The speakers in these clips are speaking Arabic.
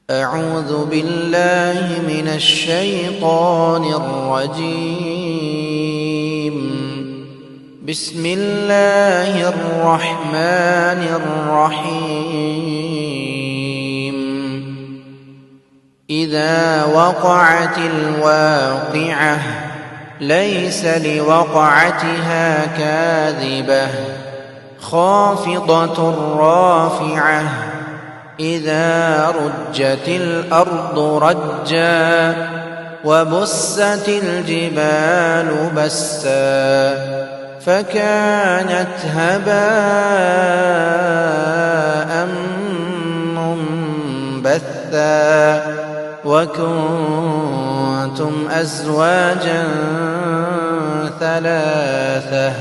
أعوذ بالله من الشيطان الرجيم. بسم الله الرحمن الرحيم. إذا وقعت الواقعة ليس لوقعتها كاذبة خافضة رافعة إذا رجت الأرض رجا وبست الجبال بسا فكانت هباء منبثا وكنتم أزواجا ثلاثة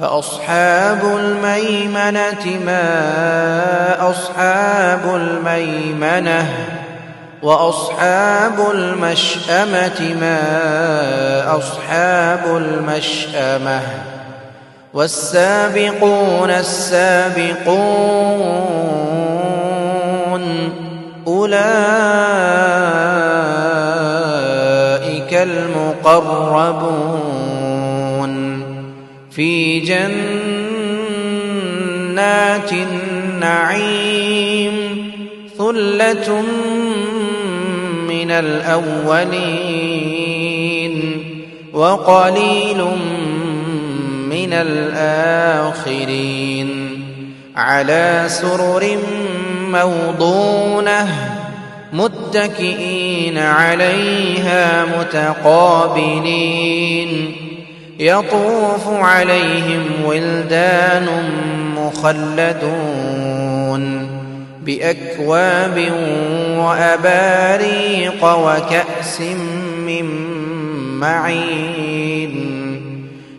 فأصحاب الميمنة ما أصحاب الميمنة وأصحاب المشأمة ما أصحاب المشأمة والسابقون السابقون أولئك المقربون في جنات النعيم ثلة من الأولين وقليل من الآخرين على سرر موضونة متكئين عليها متقابلين يطوف عليهم ولدان مخلدون بأكواب وأباريق وكأس من معين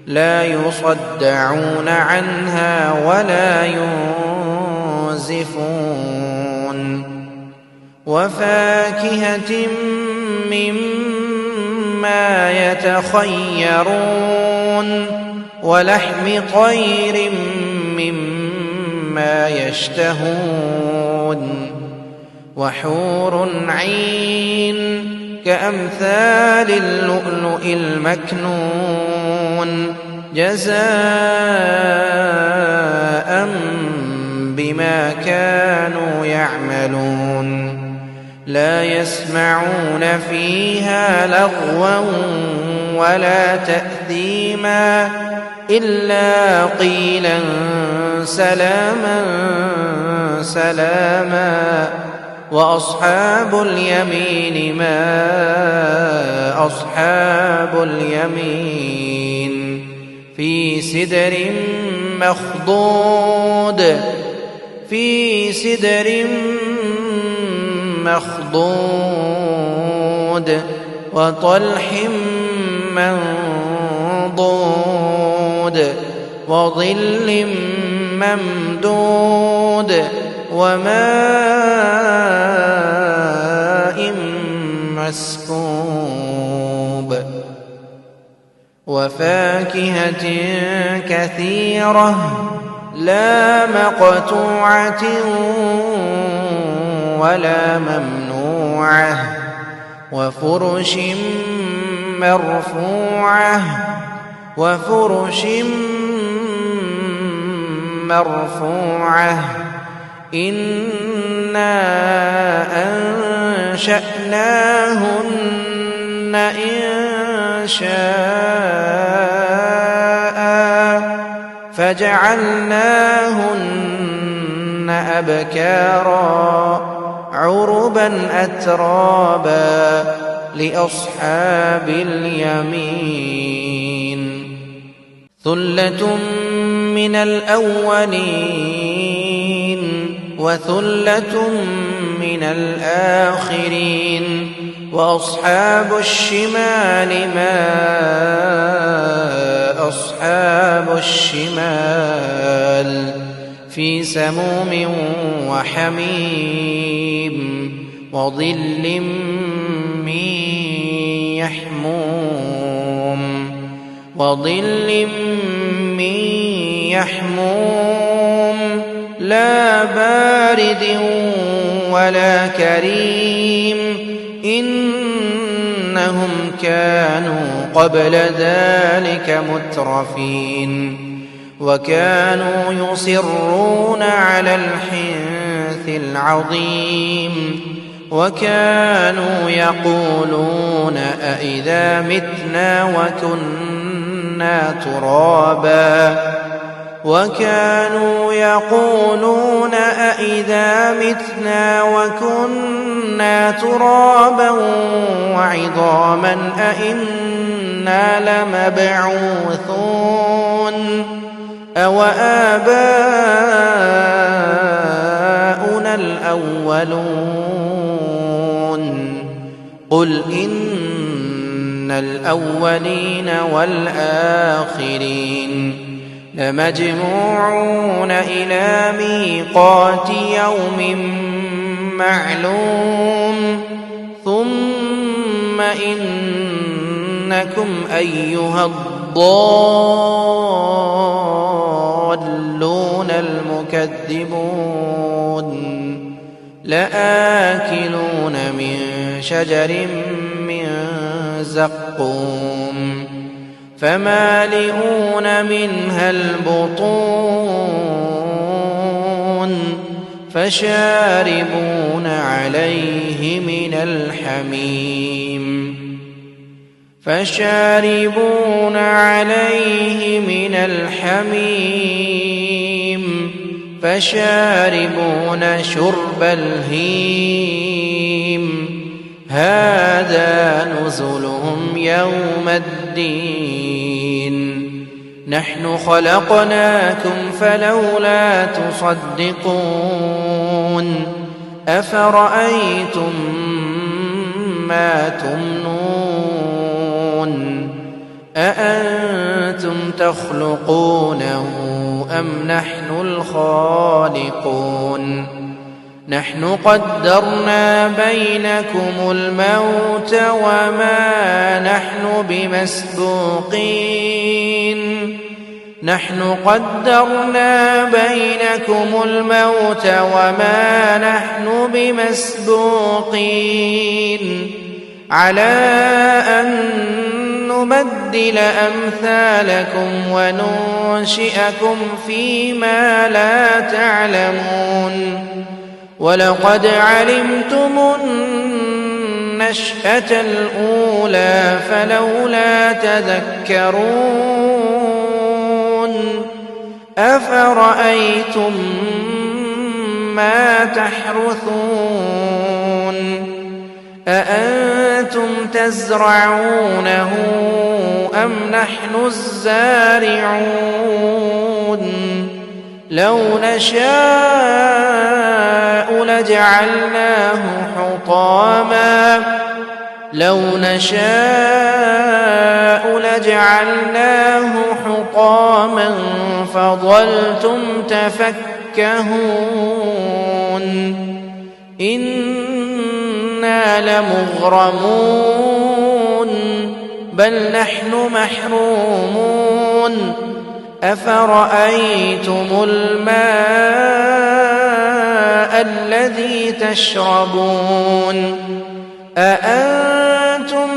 لا يصدعون عنها ولا ينزفون وفاكهة مما يتخيرون ولحم طير مما يشتهون وحور عين كأمثال اللؤلؤ المكنون جزاء بما كانوا يعملون لا يسمعون فيها لغوا ولا تأثيما إلا قيلا سلاما سلاما وأصحاب اليمين ما أصحاب اليمين في سدر مخضود في سدر مخضود وطلح منضود وظل ممدود وماء مسكوب وفاكهة كثيرة لا مقطوعة ولا ممنوعة وفرش مرفوعة وفرش مرفوعة إنا أنشأناهن إنشاء فجعلناهن أبكارا عربا أترابا لأصحاب اليمين ثلة من الأولين وثلة من الآخرين وأصحاب الشمال ما أصحاب الشمال في سموم وحميم وظل من يحموم وظل من يحموم لا بارد ولا كريم إنهم كانوا قبل ذلك مترفين وكانوا يصرون على الحنث العظيم وكانوا يقولون أئذا متنا وكنا ترابا وعظاما أئنا لمبعوثون أوآباؤنا الأولون قل إن الأولين والآخرين لمجموعون إلى ميقات يوم معلوم ثم إنكم أيها الضالون المكذبون لآكلون من شجر من زقوم فمالئون منها البطون فشاربون عليه من الحميم فشاربون شرب الهيم هذا نزلهم يوم الدين نحن خلقناكم فلولا تصدقون أفرأيتم ما تمنون أأنتم تخلقونه أم نحن الخالقون نحن قدرنا بينكم الموت وما نحن بمسبوقين على أن نبدل أمثالكم وننشئكم فيما لا تعلمون ولقد علمتم النشأة الأولى فلولا تذكرون أفرأيتم ما تحرثون أأنتم تزرعونه أم نحن الزارعون لو نشاء لجعلناه حطاما فظلتم تفكهون إنا لمغرمون بل نحن محرومون أفرأيتم الماء الذي تشربون أأنتم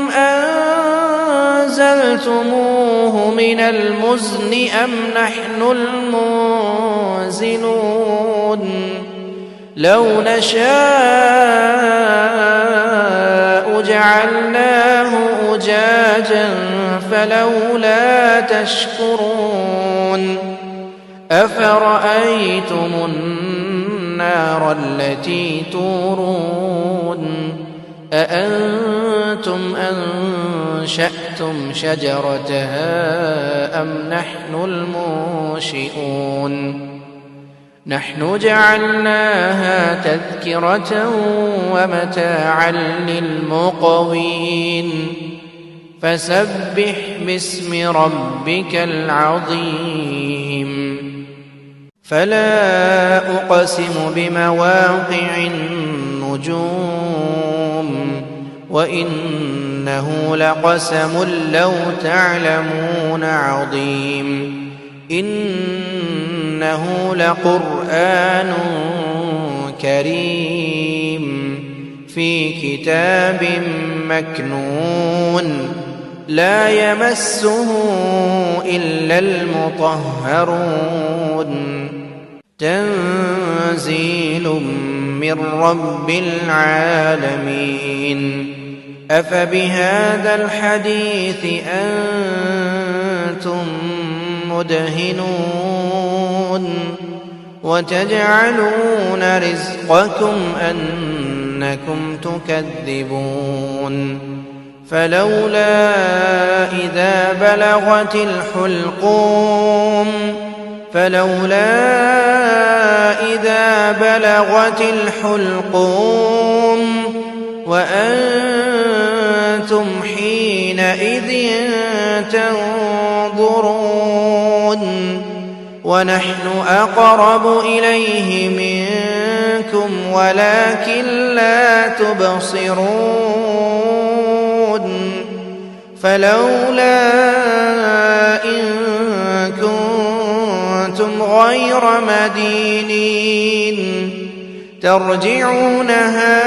أنزلتموه من المزن أم نحن المنزلون لو نشاء جعلناه أجاجا فلولا تشكرون أفرأيتم النار التي تورون أأنتم أنشأتم شجرتها أم نحن المنشئون نحن جعلناها تذكرة ومتاعا للمقوين فسبح باسم ربك العظيم فلا أقسم بمواقع النجوم وإنه لقسم لو تعلمون عظيم إنه لقرآن كريم في كتاب مكنون لا يمسه إلا المطهرون تنزيل من رب العالمين أفبهذا الحديث أنتم مدهنون وتجعلون رزقكم أنكم تكذبون فلولا إذا بلغت الحلقوم وأنتم حينئذ تنظرون ونحن أقرب إليه منكم ولكن لا تبصرون فلولا إن كنتم غير مدينين ترجعونها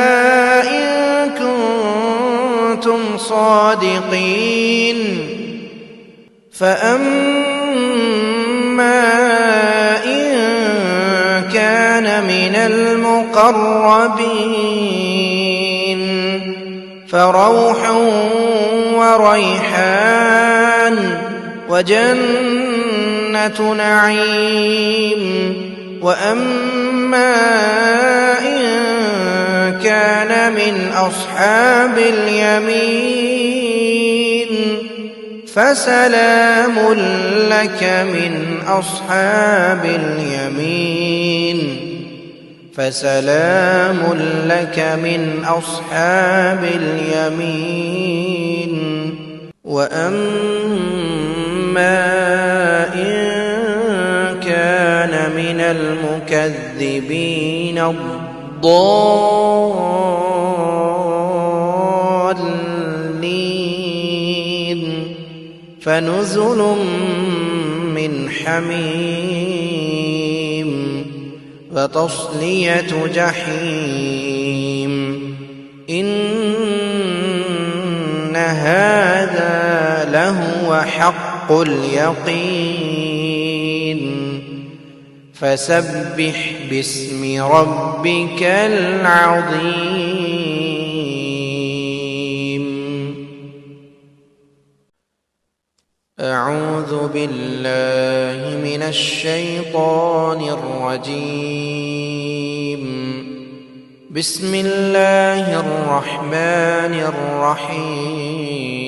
إن كنتم صادقين فأما إن كان من المقربين فروح وريحان وجنة نعيم وأما إن كان من أصحاب اليمين فسلام لك من أصحاب اليمين وأما إن كان من المكذبين الضالين فنزل من حميم وتصلية جحيم إن هذا لهو حق اليقين فسبح باسم ربك العظيم أعوذ بالله من الشيطان الرجيم بسم الله الرحمن الرحيم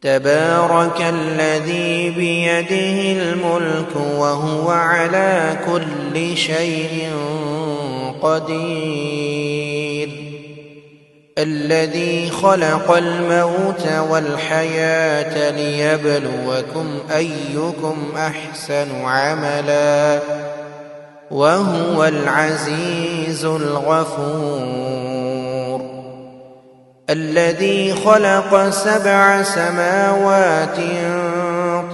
تبارك الذي بيده الملك وهو على كل شيء قدير الذي خلق الموت والحياة ليبلوكم أيكم أحسن عملا وهو العزيز الغفور الذي خلق 7 سماوات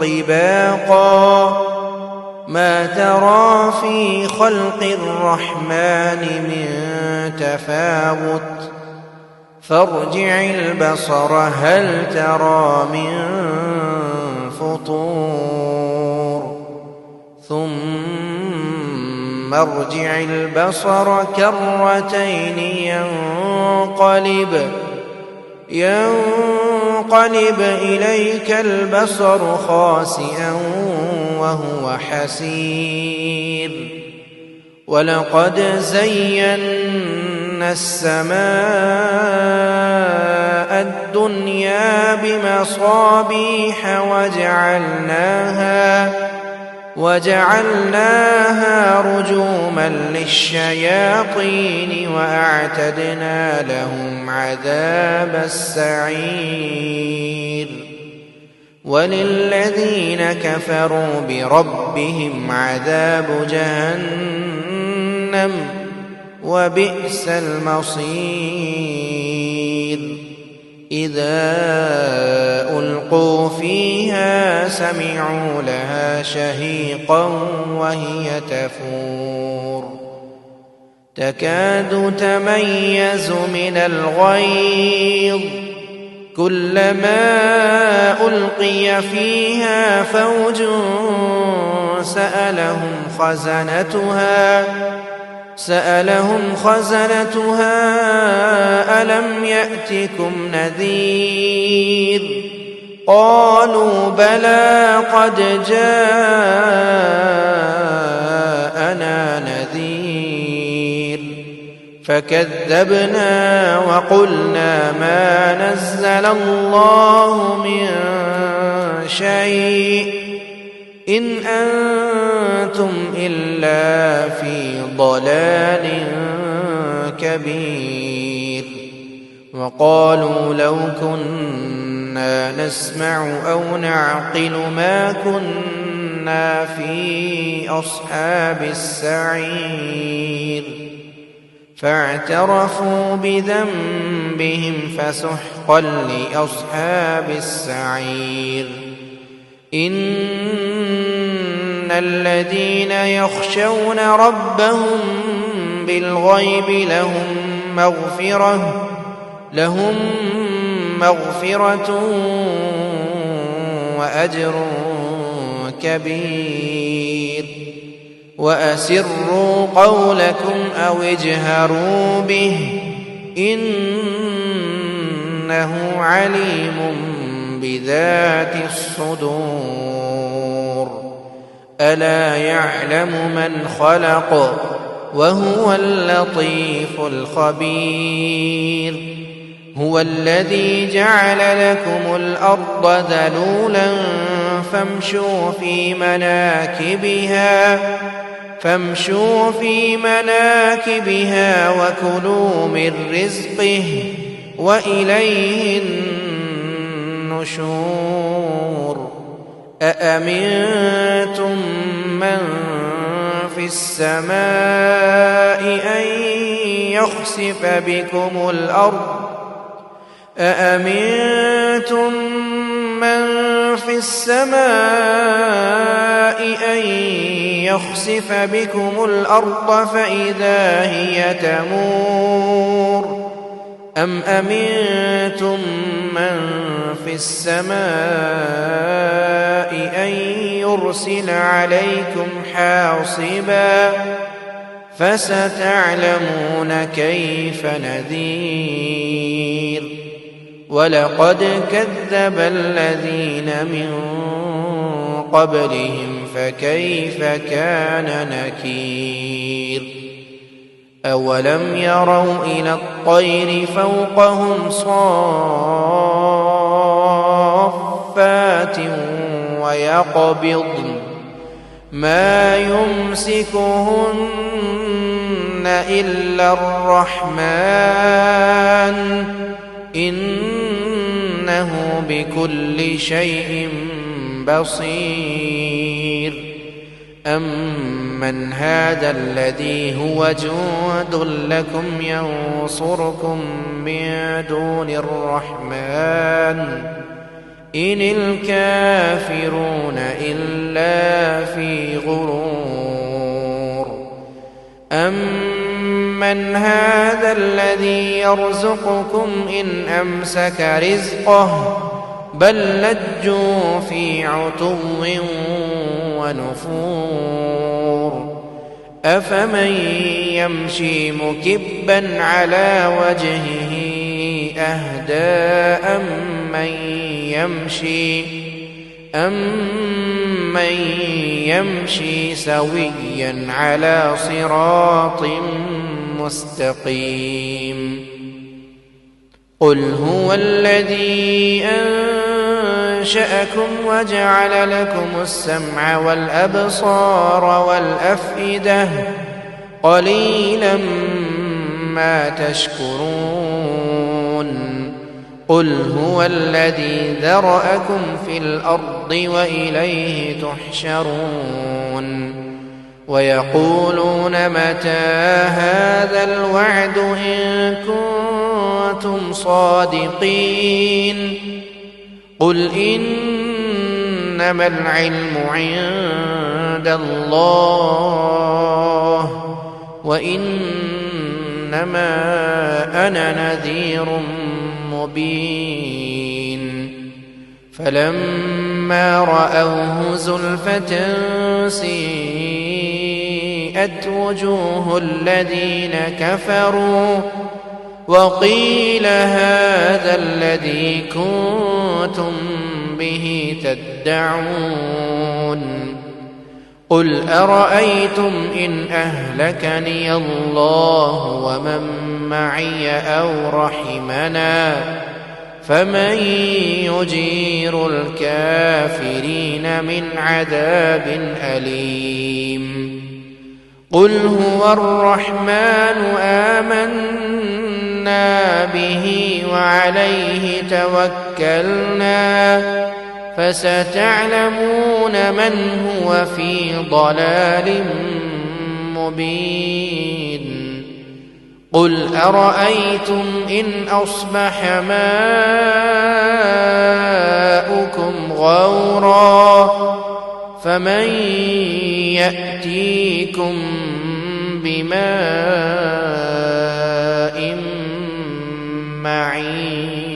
طباقا ما ترى في خلق الرحمن من تفاوت فارجع البصر هل ترى من فطور ثم ارجع البصر كرتين ينقلب إليك البصر خاسئا وهو حسير ولقد زينا السماء الدنيا بمصابيح وجعلناها رجوما للشياطين وأعتدنا لهم عذاب السعير وللذين كفروا بربهم عذاب جهنم وبئس المصير إذا ألقوا فيها سمعوا لها شهيقا وهي تفور تكاد تميز من الغيظ كلما ألقي فيها فوج سألهم خزنتها ألم يأتكم نذير قالوا بلى قد جاءنا نذير فكذبنا وقلنا ما نزل الله من شيء إن أنتم إلا في ضلال كبير وقالوا لو كنا نسمع أو نعقل ما كنا في أصحاب السعير فاعترفوا بذنبهم فسحقا لأصحاب السعير إن الذين يخشون ربهم بالغيب لهم مغفرة وأجر كبير وأسروا قولكم أو اجهروا به إنه عليم بذات الصدور ألا يعلم من خلق وهو اللطيف الخبير هو الذي جعل لكم الأرض ذلولا فامشوا في مناكبها وكلوا من رزقه وإليه النشور أأمنتم من في السماء أن يخسف بكم الأرض فإذا هي تمور أم أمنتم من في السماء أن يرسل عليكم حاصبا فستعلمون كيف نذير ولقد كذب الذين من قبلهم فكيف كان نكير أولم يروا إلى الطير فوقهم صافات ويقبضن ما يمسكهن إلا الرحمن إنه بكل شيء بصير أمن هذا الذي هو جند لكم ينصركم من دون الرحمن إن الكافرون إلا في غرور أمن هذا الذي يرزقكم إن أمسك رزقه بل لجوا في عتو ونفور أفمن يمشي مكبا على وجهه أهدى أمن يمشي سويا على صراط مستقيم قل هو الذي أنشأكم وجعل لكم السمع والأبصار والأفئدة قليلا ما تشكرون قل هو الذي ذرأكم في الأرض وإليه تحشرون ويقولون متى هذا الوعد إن كنتم صادقين قل إنما العلم عند الله وإنما إنما أنا نذير مبين فلما رأوه زلفة سيئت وجوه الذين كفروا وقيل هذا الذي كنتم به تدعون قل أرأيتم إن أهلكني الله ومن معي أو رحمنا فمن يجير الكافرين من عذاب أليم قل هو الرحمن آمنا به وعليه توكلنا فستعلمون من هو في ضلال مبين قل أرأيتم إن أصبح ماؤكم غورا فمن يأتيكم بماء معين